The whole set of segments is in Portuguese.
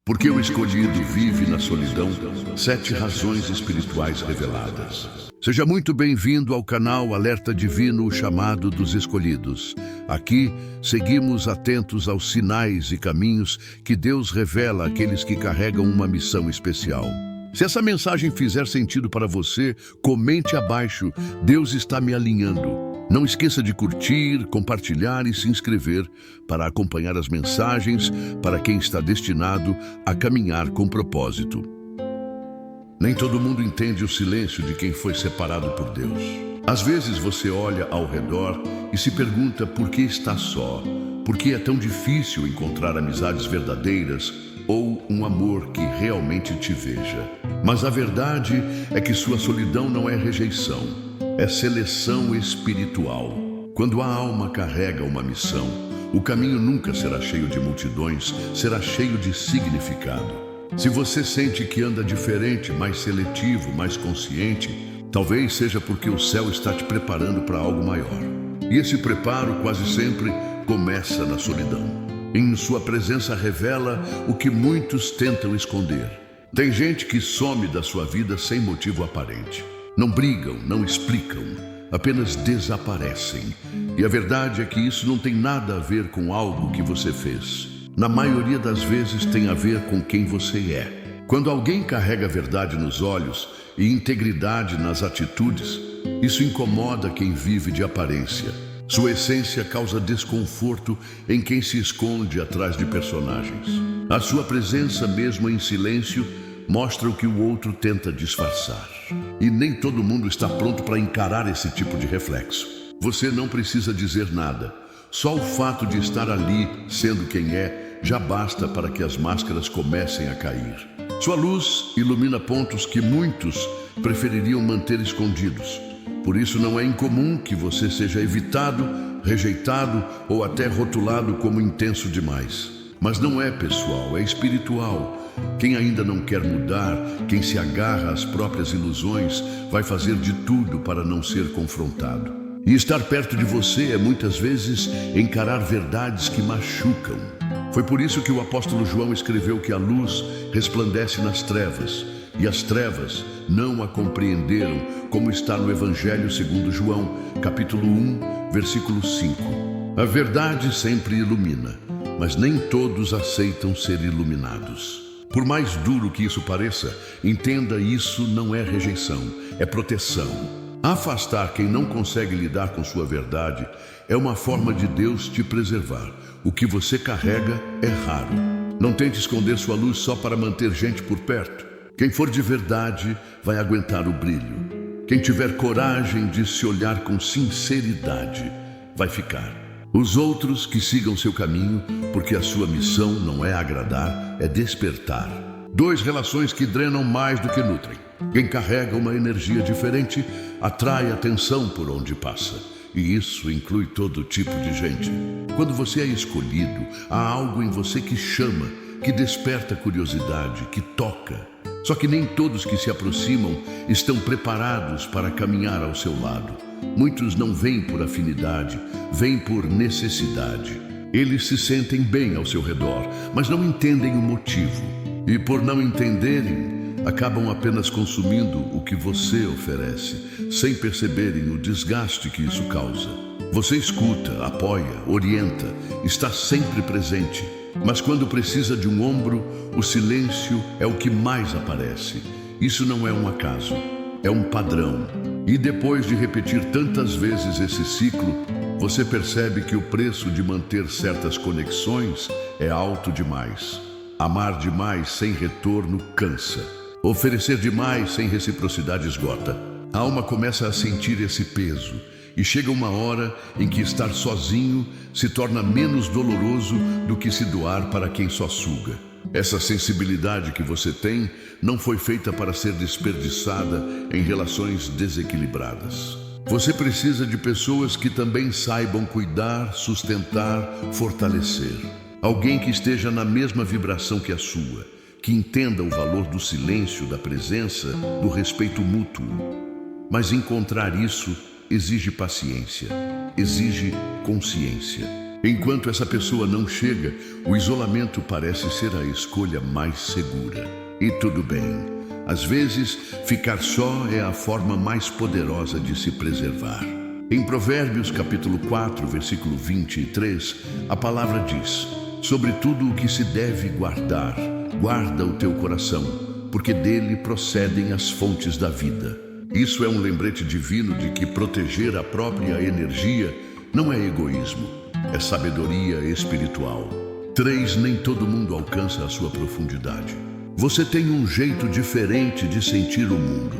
Porque o escolhido vive na solidão, 7 razões espirituais reveladas. Seja muito bem-vindo ao canal Alerta Divino, o chamado dos escolhidos. Aqui, seguimos atentos aos sinais e caminhos que Deus revela àqueles que carregam uma missão especial. Se essa mensagem fizer sentido para você, comente abaixo. Deus está me alinhando. Não esqueça de curtir, compartilhar e se inscrever para acompanhar as mensagens para quem está destinado a caminhar com propósito. Nem todo mundo entende o silêncio de quem foi separado por Deus. Às vezes você olha ao redor e se pergunta por que está só, por que é tão difícil encontrar amizades verdadeiras ou um amor que realmente te veja. Mas a verdade é que sua solidão não é rejeição, é seleção espiritual. Quando a alma carrega uma missão, o caminho nunca será cheio de multidões, será cheio de significado. Se você sente que anda diferente, mais seletivo, mais consciente, talvez seja porque o céu está te preparando para algo maior. E esse preparo quase sempre começa na solidão. Em sua presença revela o que muitos tentam esconder. Tem gente que some da sua vida sem motivo aparente. Não brigam, não explicam, apenas desaparecem. E a verdade é que isso não tem nada a ver com algo que você fez. Na maioria das vezes tem a ver com quem você é. Quando alguém carrega a verdade nos olhos e integridade nas atitudes, isso incomoda quem vive de aparência. Sua essência causa desconforto em quem se esconde atrás de personagens. A sua presença, mesmo em silêncio, mostra o que o outro tenta disfarçar. E nem todo mundo está pronto para encarar esse tipo de reflexo. Você não precisa dizer nada. Só o fato de estar ali, sendo quem é, já basta para que as máscaras comecem a cair. Sua luz ilumina pontos que muitos prefeririam manter escondidos. Por isso não é incomum que você seja evitado, rejeitado ou até rotulado como intenso demais. Mas não é pessoal, é espiritual. Quem ainda não quer mudar, quem se agarra às próprias ilusões, vai fazer de tudo para não ser confrontado. E estar perto de você é muitas vezes encarar verdades que machucam. Foi por isso que o apóstolo João escreveu que a luz resplandece nas trevas, e as trevas não a compreenderam, como está no Evangelho segundo João, capítulo 1, versículo 5. A verdade sempre ilumina, mas nem todos aceitam ser iluminados. Por mais duro que isso pareça, entenda, isso não é rejeição, é proteção. Afastar quem não consegue lidar com sua verdade é uma forma de Deus te preservar. O que você carrega é raro. Não tente esconder sua luz só para manter gente por perto. Quem for de verdade vai aguentar o brilho. Quem tiver coragem de se olhar com sinceridade vai ficar. Os outros que sigam seu caminho, porque a sua missão não é agradar, é despertar. 2 relações que drenam mais do que nutrem. Quem carrega uma energia diferente atrai atenção por onde passa. E isso inclui todo tipo de gente. Quando você é escolhido, há algo em você que chama, que desperta curiosidade, que toca. Só que nem todos que se aproximam estão preparados para caminhar ao seu lado. Muitos não vêm por afinidade, vêm por necessidade. Eles se sentem bem ao seu redor, mas não entendem o motivo. E por não entenderem, acabam apenas consumindo o que você oferece, sem perceberem o desgaste que isso causa. Você escuta, apoia, orienta, está sempre presente. Mas quando precisa de um ombro, o silêncio é o que mais aparece. Isso não é um acaso, é um padrão. E depois de repetir tantas vezes esse ciclo, você percebe que o preço de manter certas conexões é alto demais. Amar demais sem retorno cansa. Oferecer demais sem reciprocidade esgota. A alma começa a sentir esse peso. E chega uma hora em que estar sozinho se torna menos doloroso do que se doar para quem só suga. Essa sensibilidade que você tem não foi feita para ser desperdiçada em relações desequilibradas. Você precisa de pessoas que também saibam cuidar, sustentar, fortalecer. Alguém que esteja na mesma vibração que a sua, que entenda o valor do silêncio, da presença, do respeito mútuo. Mas encontrar isso exige paciência, exige consciência. Enquanto essa pessoa não chega, o isolamento parece ser a escolha mais segura. E tudo bem. Às vezes, ficar só é a forma mais poderosa de se preservar. Em Provérbios capítulo 4, versículo 23, a palavra diz: sobre tudo o que se deve guardar, guarda o teu coração, porque dele procedem as fontes da vida. Isso é um lembrete divino de que proteger a própria energia não é egoísmo, é sabedoria espiritual. 3. Nem todo mundo alcança a sua profundidade. Você tem um jeito diferente de sentir o mundo.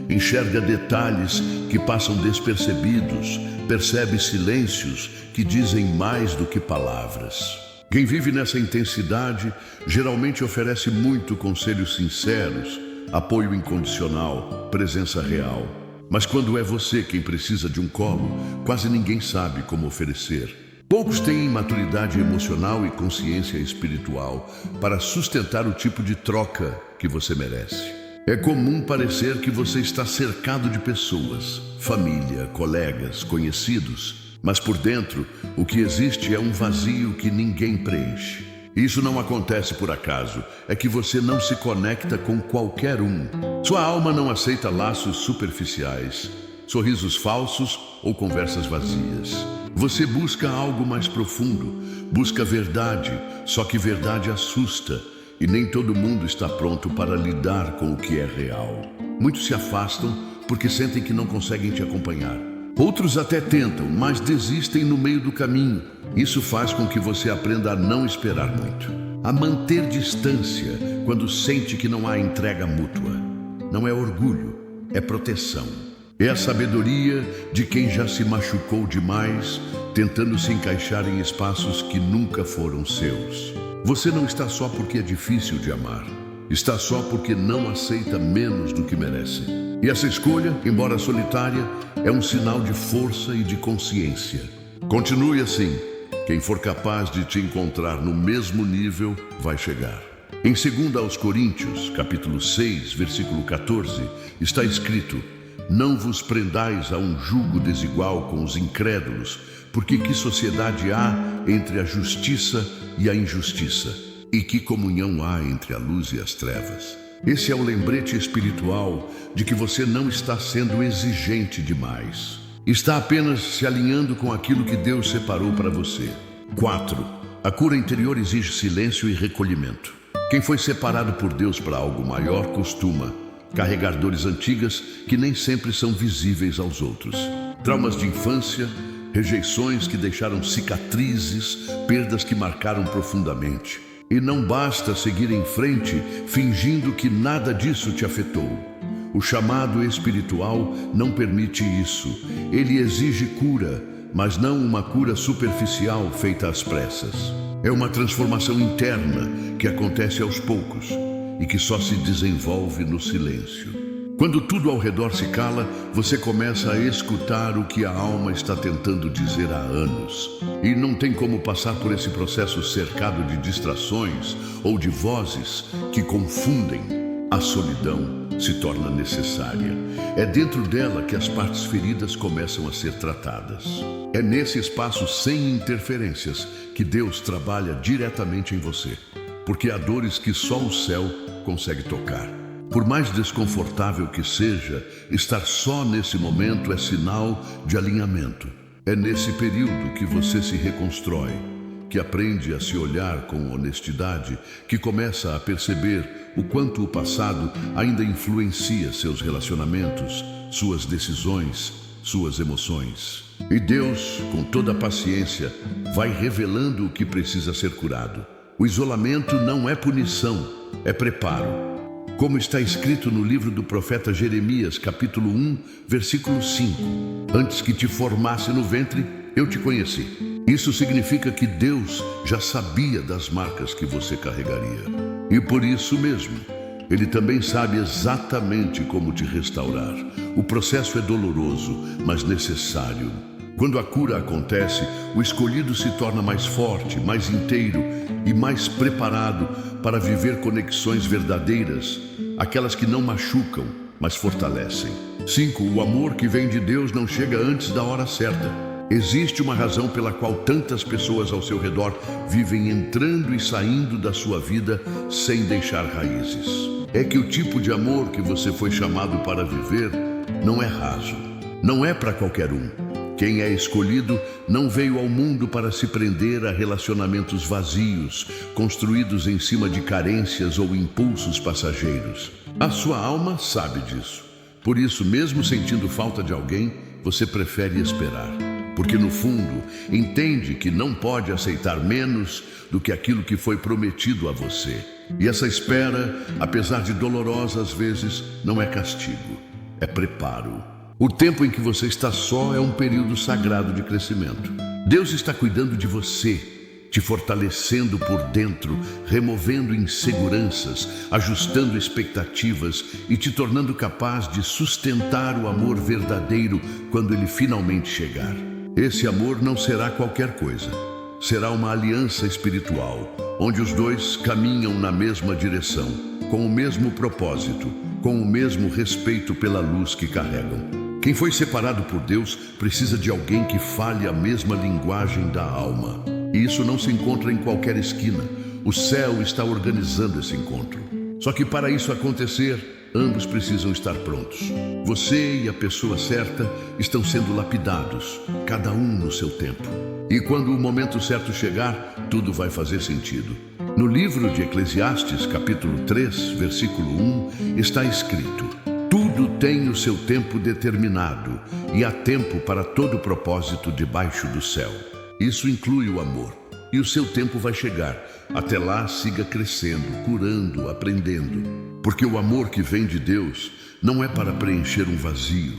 Enxerga detalhes que passam despercebidos, percebe silêncios que dizem mais do que palavras. Quem vive nessa intensidade geralmente oferece muito conselhos sinceros, apoio incondicional, presença real. Mas quando é você quem precisa de um colo, quase ninguém sabe como oferecer. Poucos têm maturidade emocional e consciência espiritual para sustentar o tipo de troca que você merece. É comum parecer que você está cercado de pessoas, família, colegas, conhecidos, mas por dentro o que existe é um vazio que ninguém preenche. Isso não acontece por acaso, é que você não se conecta com qualquer um. Sua alma não aceita laços superficiais, sorrisos falsos ou conversas vazias. Você busca algo mais profundo, busca verdade, só que verdade assusta. E nem todo mundo está pronto para lidar com o que é real. Muitos se afastam porque sentem que não conseguem te acompanhar. Outros até tentam, mas desistem no meio do caminho. Isso faz com que você aprenda a não esperar muito, a manter distância quando sente que não há entrega mútua. Não é orgulho, é proteção. É a sabedoria de quem já se machucou demais, tentando se encaixar em espaços que nunca foram seus. Você não está só porque é difícil de amar. Está só porque não aceita menos do que merece. E essa escolha, embora solitária, é um sinal de força e de consciência. Continue assim. Quem for capaz de te encontrar no mesmo nível, vai chegar. Em 2 aos Coríntios, capítulo 6, versículo 14, está escrito: não vos prendais a um jugo desigual com os incrédulos, porque que sociedade há entre a justiça e a injustiça? E que comunhão há entre a luz e as trevas? Esse é o lembrete espiritual de que você não está sendo exigente demais. Está apenas se alinhando com aquilo que Deus separou para você. 4. A cura interior exige silêncio e recolhimento. Quem foi separado por Deus para algo maior costuma carregar dores antigas que nem sempre são visíveis aos outros. Traumas de infância, rejeições que deixaram cicatrizes, perdas que marcaram profundamente. E não basta seguir em frente fingindo que nada disso te afetou. O chamado espiritual não permite isso. Ele exige cura, mas não uma cura superficial feita às pressas. É uma transformação interna que acontece aos poucos e que só se desenvolve no silêncio. Quando tudo ao redor se cala, você começa a escutar o que a alma está tentando dizer há anos. E não tem como passar por esse processo cercado de distrações ou de vozes que confundem. A solidão se torna necessária. É dentro dela que as partes feridas começam a ser tratadas. É nesse espaço sem interferências que Deus trabalha diretamente em você. Porque há dores que só o céu consegue tocar. Por mais desconfortável que seja, estar só nesse momento é sinal de alinhamento. É nesse período que você se reconstrói, que aprende a se olhar com honestidade, que começa a perceber o quanto o passado ainda influencia seus relacionamentos, suas decisões, suas emoções. E Deus, com toda a paciência, vai revelando o que precisa ser curado. O isolamento não é punição, é preparo. Como está escrito no livro do profeta Jeremias, capítulo 1, versículo 5. Antes que te formasse no ventre, eu te conheci. Isso significa que Deus já sabia das marcas que você carregaria. E por isso mesmo, Ele também sabe exatamente como te restaurar. O processo é doloroso, mas necessário. Quando a cura acontece, o escolhido se torna mais forte, mais inteiro e mais preparado para viver conexões verdadeiras, aquelas que não machucam, mas fortalecem. 5. O amor que vem de Deus não chega antes da hora certa. Existe uma razão pela qual tantas pessoas ao seu redor vivem entrando e saindo da sua vida sem deixar raízes. É que o tipo de amor que você foi chamado para viver não é raso, não é para qualquer um. Quem é escolhido não veio ao mundo para se prender a relacionamentos vazios, construídos em cima de carências ou impulsos passageiros. A sua alma sabe disso. Por isso, mesmo sentindo falta de alguém, você prefere esperar. Porque no fundo, entende que não pode aceitar menos do que aquilo que foi prometido a você. E essa espera, apesar de dolorosa às vezes, não é castigo, é preparo. O tempo em que você está só é um período sagrado de crescimento. Deus está cuidando de você, te fortalecendo por dentro, removendo inseguranças, ajustando expectativas e te tornando capaz de sustentar o amor verdadeiro quando ele finalmente chegar. Esse amor não será qualquer coisa. Será uma aliança espiritual, onde os dois caminham na mesma direção, com o mesmo propósito, com o mesmo respeito pela luz que carregam. Quem foi separado por Deus precisa de alguém que fale a mesma linguagem da alma. E isso não se encontra em qualquer esquina. O céu está organizando esse encontro. Só que para isso acontecer, ambos precisam estar prontos. Você e a pessoa certa estão sendo lapidados, cada um no seu tempo. E quando o momento certo chegar, tudo vai fazer sentido. No livro de Eclesiastes, capítulo 3, versículo 1, está escrito: tudo tem o seu tempo determinado, e há tempo para todo propósito debaixo do céu. Isso inclui o amor. E o seu tempo vai chegar. Até lá, siga crescendo, curando, aprendendo. Porque o amor que vem de Deus não é para preencher um vazio,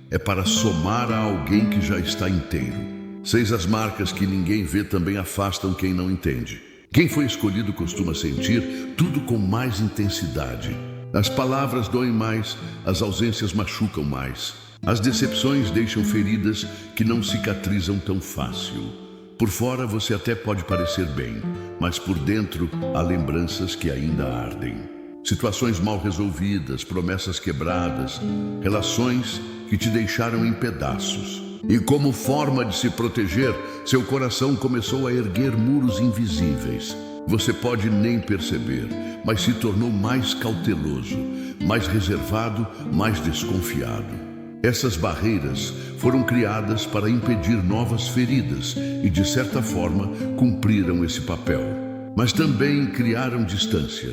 é para somar a alguém que já está inteiro. 6 As marcas que ninguém vê também afastam quem não entende. Quem foi escolhido costuma sentir tudo com mais intensidade. As palavras doem mais, as ausências machucam mais. As decepções deixam feridas que não cicatrizam tão fácil. Por fora você até pode parecer bem, mas por dentro há lembranças que ainda ardem. Situações mal resolvidas, promessas quebradas, relações que te deixaram em pedaços. E como forma de se proteger, seu coração começou a erguer muros invisíveis. Você pode nem perceber, mas se tornou mais cauteloso, mais reservado, mais desconfiado. Essas barreiras foram criadas para impedir novas feridas e, de certa forma, cumpriram esse papel. Mas também criaram distância,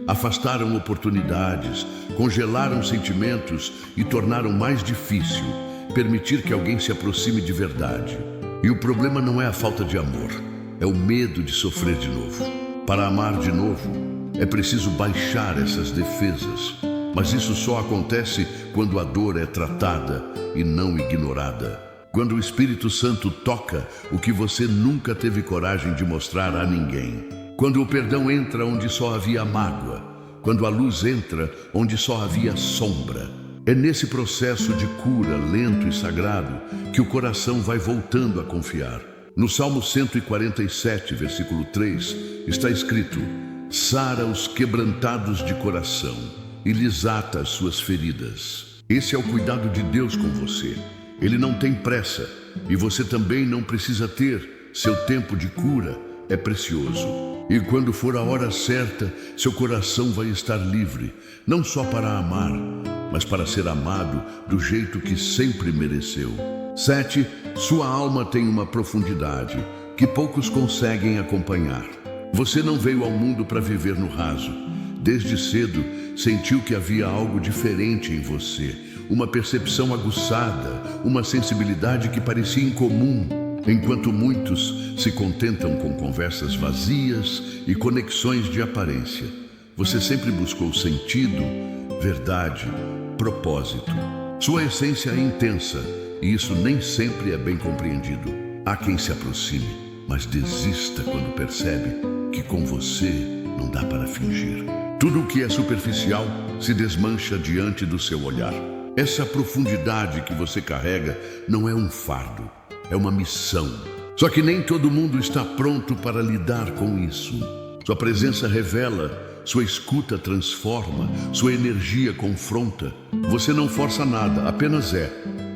afastaram oportunidades, congelaram sentimentos e tornaram mais difícil permitir que alguém se aproxime de verdade. E o problema não é a falta de amor, é o medo de sofrer de novo. Para amar de novo, é preciso baixar essas defesas. Mas isso só acontece quando a dor é tratada e não ignorada. Quando o Espírito Santo toca o que você nunca teve coragem de mostrar a ninguém. Quando o perdão entra onde só havia mágoa. Quando a luz entra onde só havia sombra. É nesse processo de cura lento e sagrado que o coração vai voltando a confiar. No Salmo 147, versículo 3, está escrito: sara os quebrantados de coração e lhes ata as suas feridas. Esse é o cuidado de Deus com você. Ele não tem pressa e você também não precisa ter. Seu tempo de cura é precioso. E quando for a hora certa, seu coração vai estar livre, não só para amar, mas para ser amado do jeito que sempre mereceu. 7. Sua alma tem uma profundidade que poucos conseguem acompanhar. Você não veio ao mundo para viver no raso. Desde cedo, sentiu que havia algo diferente em você, uma percepção aguçada, uma sensibilidade que parecia incomum, enquanto muitos se contentam com conversas vazias e conexões de aparência. Você sempre buscou sentido, verdade, propósito. Sua essência é intensa e isso nem sempre é bem compreendido. Há quem se aproxime, mas desista quando percebe que com você não dá para fingir. Tudo o que é superficial se desmancha diante do seu olhar. Essa profundidade que você carrega não é um fardo, é uma missão. Só que nem todo mundo está pronto para lidar com isso. Sua presença revela, sua escuta transforma, sua energia confronta. Você não força nada, apenas é.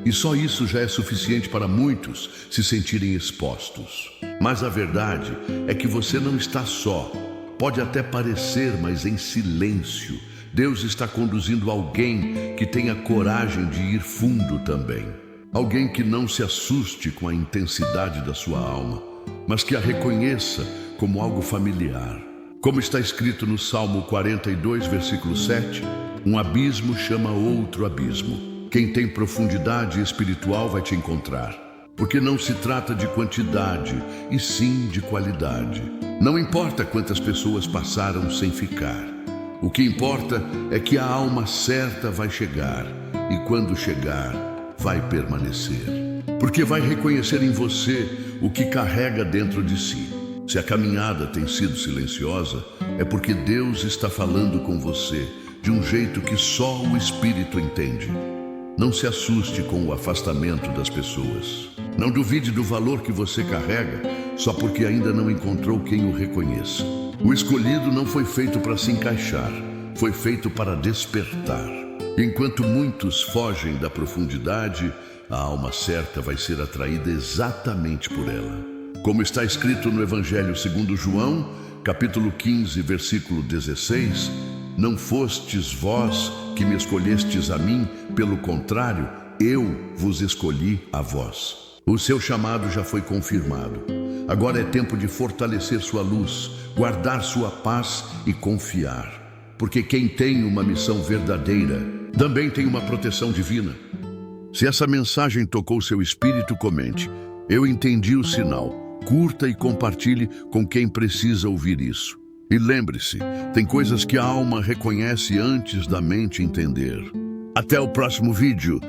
e só isso já é suficiente para muitos se sentirem expostos. Mas a verdade é que você não está só. Pode até parecer, mas em silêncio. Deus está conduzindo alguém que tenha coragem de ir fundo também. Alguém que não se assuste com a intensidade da sua alma, mas que a reconheça como algo familiar. Como está escrito no Salmo 42, versículo 7, um abismo chama outro abismo. Quem tem profundidade espiritual vai te encontrar, porque não se trata de quantidade, e sim de qualidade. Não importa quantas pessoas passaram sem ficar. O que importa é que a alma certa vai chegar, e quando chegar, vai permanecer. Porque vai reconhecer em você o que carrega dentro de si. Se a caminhada tem sido silenciosa, é porque Deus está falando com você de um jeito que só o Espírito entende. Não se assuste com o afastamento das pessoas. Não duvide do valor que você carrega só porque ainda não encontrou quem o reconheça. O escolhido não foi feito para se encaixar, foi feito para despertar. Enquanto muitos fogem da profundidade, a alma certa vai ser atraída exatamente por ela. Como está escrito no Evangelho segundo João, capítulo 15, versículo 16, não fostes vós que me escolhestes a mim, pelo contrário, eu vos escolhi a vós. O seu chamado já foi confirmado. Agora é tempo de fortalecer sua luz, guardar sua paz e confiar. Porque quem tem uma missão verdadeira, também tem uma proteção divina. Se essa mensagem tocou seu espírito, comente. Eu entendi o sinal. Curta e compartilhe com quem precisa ouvir isso. E lembre-se, tem coisas que a alma reconhece antes da mente entender. Até o próximo vídeo.